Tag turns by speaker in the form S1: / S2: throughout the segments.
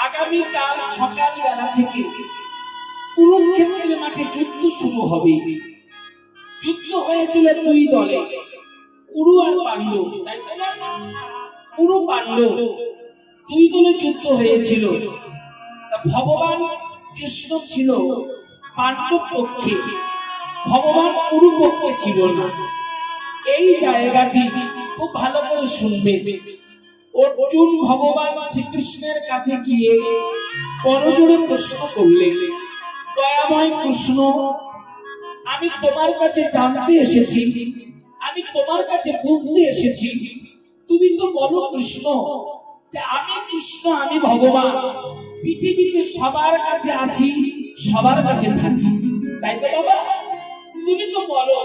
S1: আগামীকাল সকালবেলা থেকে কুরুক্ষেত্রের মাঠে যুদ্ধ শুরু হবে। যুদ্ধ হয়েছিল দুই দলে, কুরু আর পাণ্ডব। তাই তো না? কুরু পাণ্ডব দুই দলে যুদ্ধ হয়েছিল। ভগবান কৃষ্ণ ছিল পাণ্ডব পক্ষে, ভগবান কুরু পক্ষে ছিল না। এই জায়গাটি খুব ভালো করে শুনবে। অর্জুন ভগবান শ্রীকৃষ্ণের কাছে গিয়ে করজোড়ে প্রশ্ন করলেন, দয়াময় কৃষ্ণ, আমি তোমার কাছে জানতে এসেছি, আমি তোমার কাছে বুঝতে এসেছি, তুমি তো বলো কৃষ্ণ যে আমি কৃষ্ণ, আমি ভগবান, পৃথিবীতে সবার কাছে আছি, সবার কাছে থাকি। তাই তো বাবা? তুমি তো বলো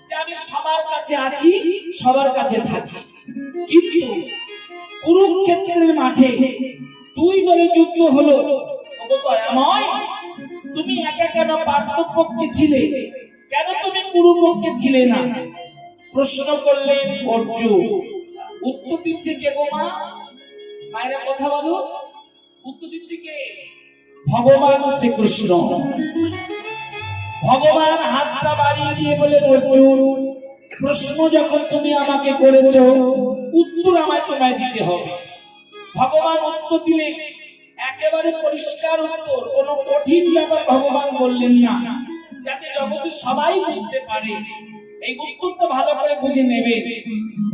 S1: যে আমি সবার কাছে আছি, সবার কাছে থাকি। কিন্তু কুরুক্ষেত্রের মাঠে দুই দলে যুদ্ধ হলো, দয়াময় তুমি একা কেন পাণ্ডব পক্ষে ছিলে, কেন তুমি কুরু পক্ষে ছিলে না? প্রশ্ন করলেন অর্জুন। উত্তর দিচ্ছে কে গো মা? মায়েরা কথা বলো। উত্তর দিচ্ছে কে? ভগবান শ্রীকৃষ্ণ। ভগবান হাতটা বাড়িয়ে দিয়ে বলেন, অর্জুন প্রশ্ন যখন তুমি আমাকে করেছো, উত্তর আমায় তোমায় দিতে হবে। ভগবান উত্তর দিলেন একেবারে পরিষ্কার উত্তর, কোনো কঠিন ব্যাপার ভগবান বললেন না, যাতে জগতে সবাই বুঝতে পারে। এই উত্তরটা ভালো করে বুঝে নেবে।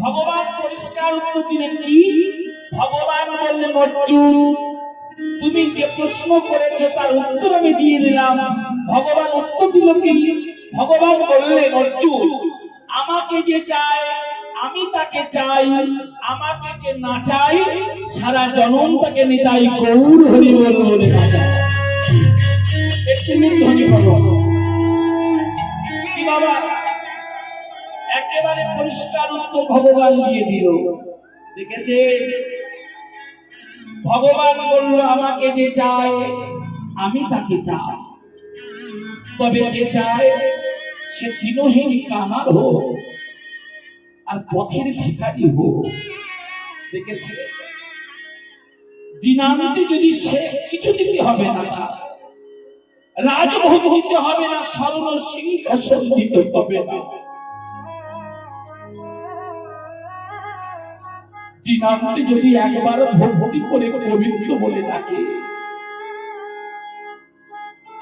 S1: ভগবান পরিষ্কার উত্তর দিলেন কি? ভগবান বললেন, অর্জুন তুমি যে প্রশ্ন করেছো তার উত্তর আমি দিয়ে দিলাম। ভগবান উত্তর দিল কি? ভগবান বললেন, অর্জুন আমাকে যে চায় আমি তাকে চাই, আমাকে যে না চাই সারা জনম তাকে নিতাই গৌর হরি বল বলে কি বাবা? একেবারে পরিষ্কার উত্তর ভগবান দিয়ে দিল। দেখেছে? ভগবান বলল আমাকে যে চায় আমি তাকে চাই, তবে যে চায় সে দিনহীন কামাল হোক আর পথের ভিখারি হোক। দেখেছে? দিনান্তে যদি সে কিছু দিতে হবে না, তার রাজভোগ দিতে হবে না, স্বর্ণ সিংহাসন দিতে হবে না, দিনান্তে যদি একবার ভক্তি করে গোবিন্দ বলে ডাকে,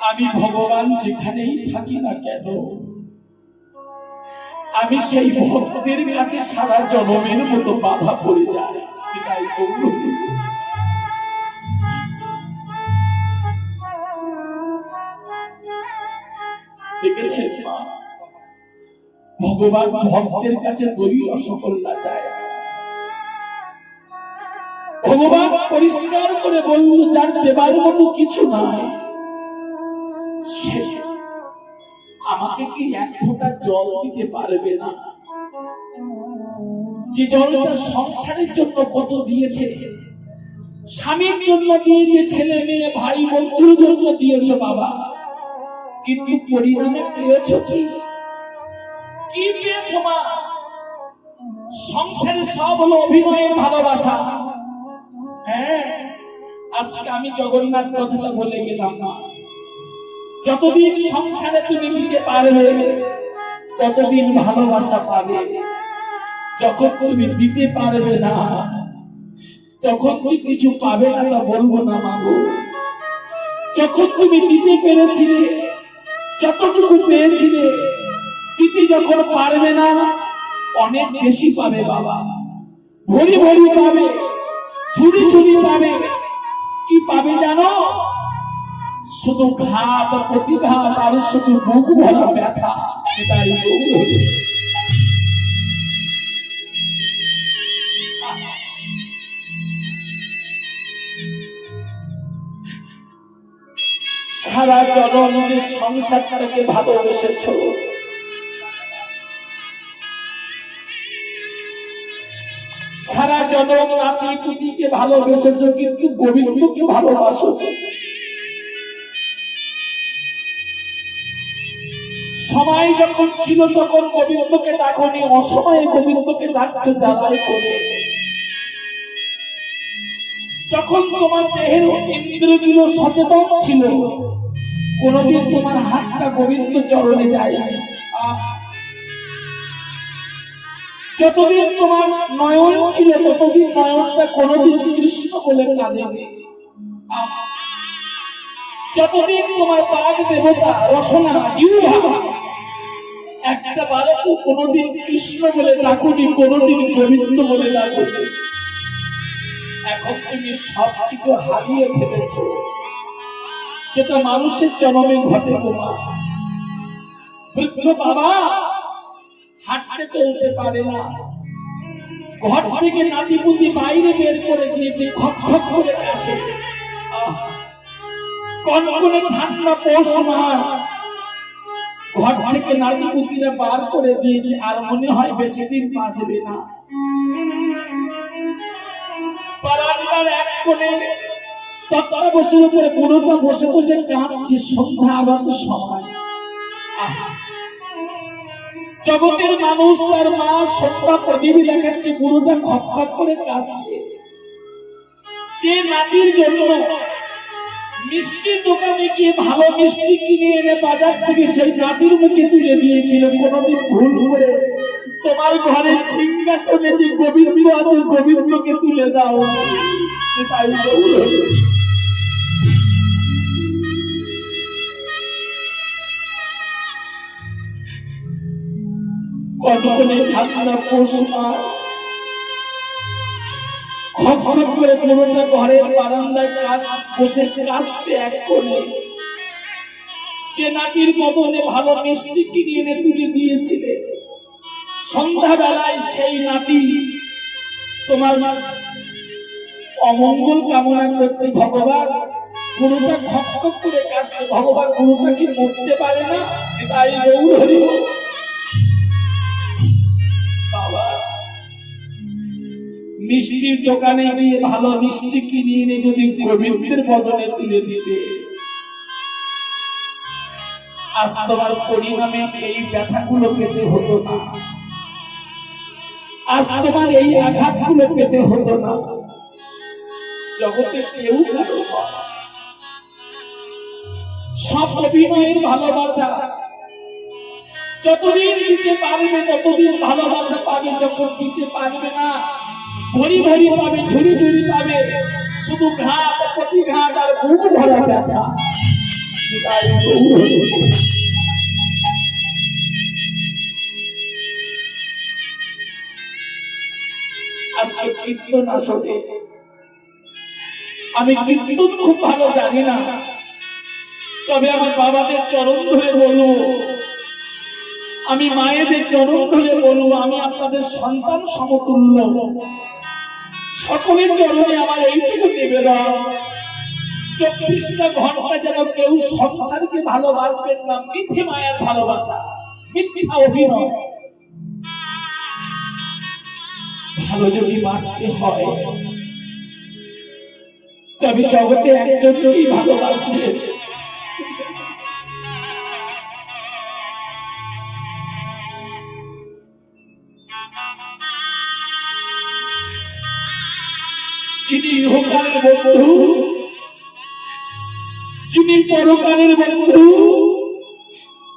S1: আমি ভগবান যেখানেই থাকি না কেন, আমি সেই ভক্তের কাছে সারা জনমের মতো বাধা পড়ে যায়। দেখেছে মা? ভগবান ভক্তের কাছে দই রসগোল্লা চায়। ভগবান পরিষ্কার করে বলল, যার দেবার মতো কিছু নাই সে আমাকে কি এক ফোঁটা জল দিতে পারবে না? যে জলটা সংসারের জন্য কত দিয়েছে, স্বামীর জন্য দিয়েছে, ছেলে মেয়ে ভাই বন্ধুর জন্য দিয়েছ বাবা, কিন্তু পরিণামে পেয়েছ কি? কি পেয়েছ মা? সংসারে সব হলো অভিনয়ের ভালোবাসা। হ্যাঁ, আজকে আমি জগন্নাথ কথাটা বলে গেলাম না। যতদিন সংসারে তুমি দিতে পারবে ততদিন ভালোবাসা পাবে। যখন তুমি দিতে পারবে না তখন তুমি কিছু পাবে না, তা বলবো না মাগো। যখন তুমি দিতে পেরেছিলে, যতটুকু পেয়েছিলে, দিতে যখন পারবে না অনেক বেশি পাবে বাবা। ভরি ভরি পাবে, ছুরি ছুরি পাবে। কি পাবে জানো? শুধু ঘাত প্রতিঘাত আর শুধু বুক ভরা ব্যথা। সেটাই সারা জনম যে সংসারটাকে ভালোবেসেছ, সারা জনম নাতি পুতিকে ভালোবেসেছ, কিন্তু গোবিন্দকে ভালোবাসো। সময় যখন ছিল তখন গোবিন্দকে ডাকনি, অসময়ে গোবিন্দকে ডাকছো জ্বালায় করে। যখন তোমার দেহের ইন্দ্রিয়গুলো সচেতন ছিল, কোনদিন তোমার হাতটা গোবিন্দ চরণে যায়। যতদিন তোমার নয়ন ছিল ততদিন নয়নটা কোনদিন কৃষ্ণ বলে কাঁদেনি। যতদিন তোমার বাগ দেবতা রসনা জিহ্বা একটা বারে তো কোনদিন কৃষ্ণ বলে ডাকুনি, কোনদিন গোবিন্দ বলে ডাকুনি। এখন তুমি সবকিছু হারিয়ে ফেলেছ, যেটা মানুষের জন্মে ঘটে। গোমা বৃদ্ধ বাবা হাঁটতে চলতে পারে না, ঘর থেকে নাতিপুতি বাইরে বের করে দিয়েছে, খপ খপ করে কাশে। কনকনে ঠান্ডা পৌষ মাস, ঘর থেকে নাতিপুতিরা বার করে দিয়েছে, আর মনে হয় বেশি দিন বাঁচবে না। বারান্দার এক কোণে তক্তাপোষের উপরে বুড়োটা বসে বসে কাঁদছে, সন্ধ্যা আগত সময়। জগতের মানুষ তার মা সন্ধ্যা প্রদীপ দেখাচ্ছে, বুড়োটা খপ খপ করে কাঁদছে। যে নাতির জন্য মিষ্টির দোকানে গিয়ে ভালো মিষ্টি কিনে এনে বাজার থেকে সেই নাতির মুখে তুলে দিয়েছিল, কোনদিন ভুল করে তোমার ঘরের সিংহাসনে যে গোবিন্দ আছে গোবিন্দকে তুলে দাও। তাই কনকনে ঠান্ডা পৌষ মাস, খপ খপ করে পুরোটা ঘরের বারান্দায় বসে কাশছে এক কোণে। যে নাতির মতনে ভালো মিষ্টি কিনে এনে তুলে দিয়েছিলে, সন্ধ্যাবেলায় সেই নাতি তোমার অমঙ্গল কামনা করছে। ভগবান, পুরোটা খপ খপ করে কাশছে, ভগবান পুরোটা কি মরতে পারে না? তাই গৌর হরি বাবা মিষ্টির দোকানে গিয়ে ভালো মিষ্টি কিনে এনে যদি গোবিন্দের বদনে তুলে দিতে, আজ তোমার পরিণামে এই ব্যথাগুলো পেতে হতো না, আজ তোমার এই আঘাতগুলো পেতে হতো না। জগতে কেউ কারো সব অভিনয়ের ভালোবাসা যতদিন দিতে পারবে ততদিন ভালোবাসা পাবে, যখন দিতে পারবে না ভরি ভরি পাবে, ঝুড়ি ঝুড়ি পাবে, শুধু ঘাট প্রতিঘাট আর বুক ভরা ব্যথা। আজকে কীর্তন আসলে আমি কীর্তন খুব ভালো জানি না, তবে আমার বাবাদের চরণ ধরে বলবো, আমি মায়েদের চরণ ধরে বলবো, আমি আপনাদের সন্তান সমতুল্য। সকলের চরণে আমার এইটুকু নিবেদন, 24টা ঘন্টা যেন কেউ সংসারকে ভালোবাসবেন না, মিছে মায়ের ভালোবাসা, মিথ্যা অভিনয়। ভালো যদি বাঁচতে হয় তবে জগতে একজনকেই ভালোবাসবেন, যিনি ইহকালের বন্ধু, যিনি পরকালের বন্ধু,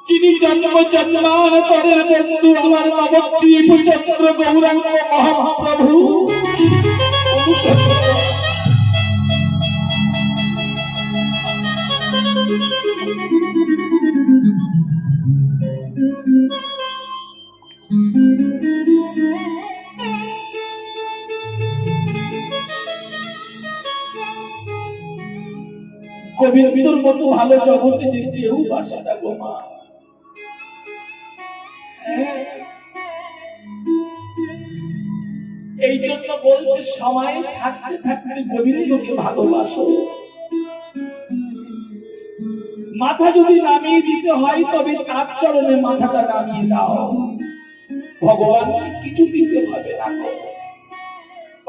S1: যিনি জন্ম জন্মান্তরের বন্ধু, আমার নবদ্বীপ চন্দ্র গৌরাঙ্গ মহাপ্রভু। গোবিন্দর মতো ভালো জগতে যে কেউ বাসে না গো মা। এই জন্য বলছে সময় থাকতে থাকতে গোবিন্দকে ভালোবাসো। মাথা যদি নামিয়ে দিতে হয় তবে তার চরণে মাথাটা নামিয়ে দাও, ভগবানকে কিছু দিতে হবে না।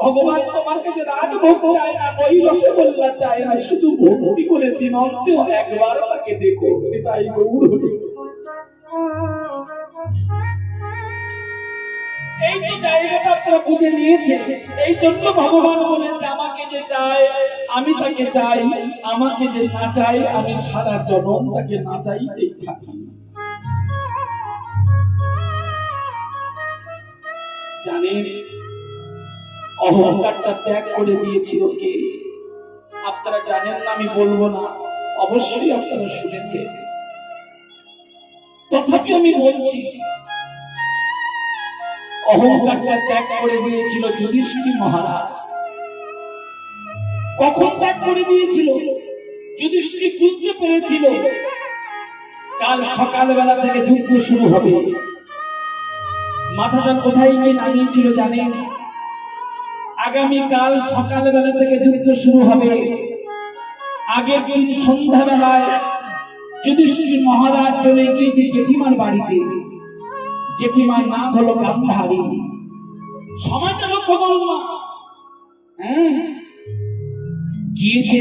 S1: ভগবান তোমার কাছে রাজভোগ চায় না, ওই রসগোল্লা চায় না, শুধু ভক্তি করে দিন অন্তে একবার তাকে দেখো। তাই গৌর এই তো জায়গাটা আপনারা বুঝে নিয়েছে। এই জন্য ভগবান বলেছে আমাকে যে চায় আমি তাকে চাই, আমাকে যে না চাই আমি সারা জনম তাকে না চাইতেই থাকি। জানেন অহংকারটা ত্যাগ করে দিয়েছিল কে? আপনারা জানেন না, আমি বলবো না, অবশ্যই আপনারা শুনেছেন, তথাপি আমি বলছি। অহংকারটা ত্যাগ করে দিয়েছিল যুধিষ্ঠির মহারাজ। কখন ত্যাগ করে দিয়েছিল? যুধিষ্ঠির বুঝতে পেরেছিল কাল সকালবেলা থেকে যুদ্ধ শুরু হবে। মাথাটা কোথায় গিয়ে নামিয়েছিল জানেন? আগামীকাল সকালবেলা থেকে যুদ্ধ শুরু হবে। আগের দিন সন্ধ্যাবেলায় যুধিষ্ঠির মহারাজ চলে গিয়েছে জেঠিমার বাড়িতে। জেঠিমার নাম হলো গান্ধারী। সময়টা লক্ষ্য করুন না, গিয়েছে